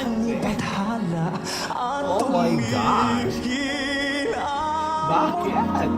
Oh my gosh! Bakit?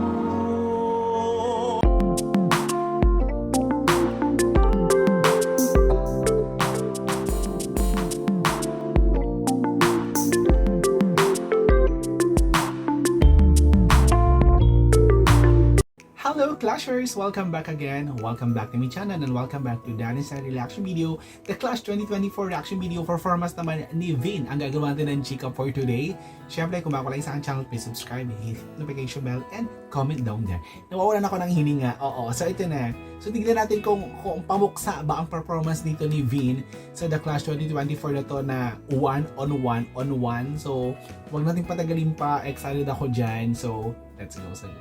Hello Clashers! Welcome back again. Welcome back to my channel and welcome back to Danny's reaction video. The Clash 2024 reaction video performance naman ni Vin ang gagawa natin ng chika for today. Siyempre kung bago lang sa aking channel, please subscribe, hit notification bell, and comment down there. Nawawalan ako ng hininga. Oo, so ito na. So tignan natin kung pamuksa ba ang performance nito ni Vin sa The Clash 2024 na to na 1-on-1. So huwag natin patagalin pa. Excited ako dyan. So let's go sa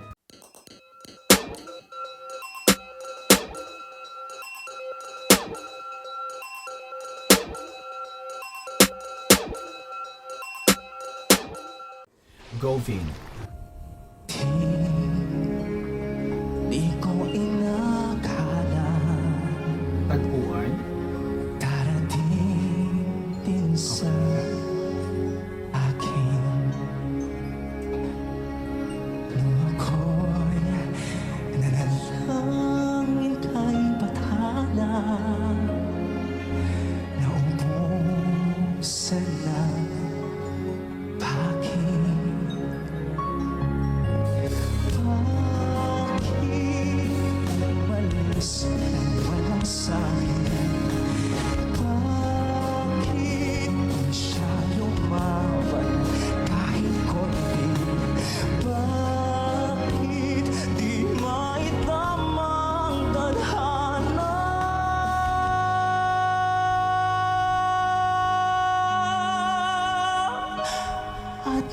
Go Vin. Di ko inakala Tagpuan. darating din sa akin. Nung ako'y nanalangin kay bathala, naubusan na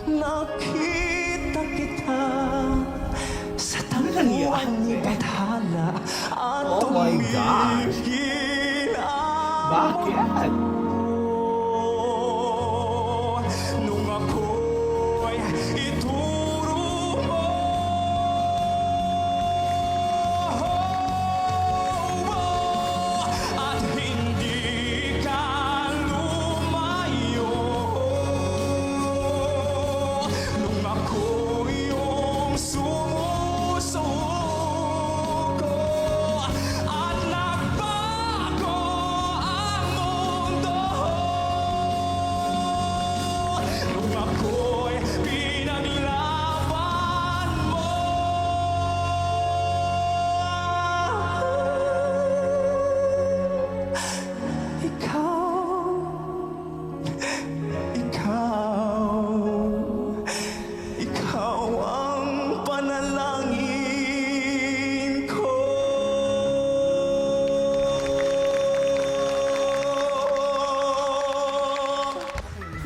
nakita kita sa tampuan ni bathala at Oh my gosh! Bakit? nung ako'y ituro mo at hindi ka lumayo. Nung ako yung sumusuko at nagbago ang mundo. Nung ako'y pinaglaban mo. Ikaw ang panalangin ko.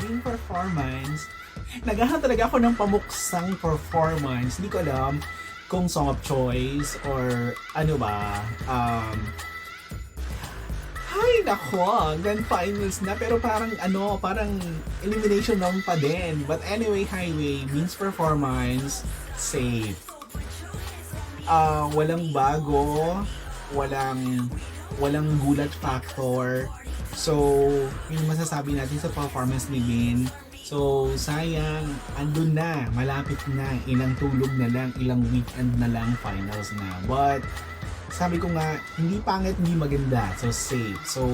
Vin performance. Naghahanap talaga ako ng pamuksang performance. Hindi ko alam kung song of choice or ano ba. Hay nako, grand finals na pero parang elimination round pa din. But anyway, highway means performance safe. Walang bago, walang gulat factor. So, yun masasabi natin sa performance ni Vin. So, sayang, andun na, malapit na, ilang tulog na lang, ilang weekend na lang, finals na. But, sabi ko nga, hindi pangit, hindi maganda. So, safe. So,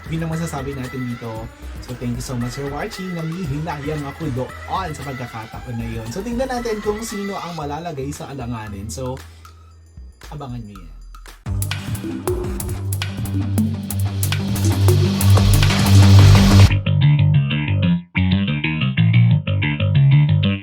yun ang masasabi natin dito. So, thank you so much for watching. Nanghihinayang ako doon sa pagkakataon na yun. So, tingnan natin kung sino ang malalagay sa alanganin. So, abangan nyo yan.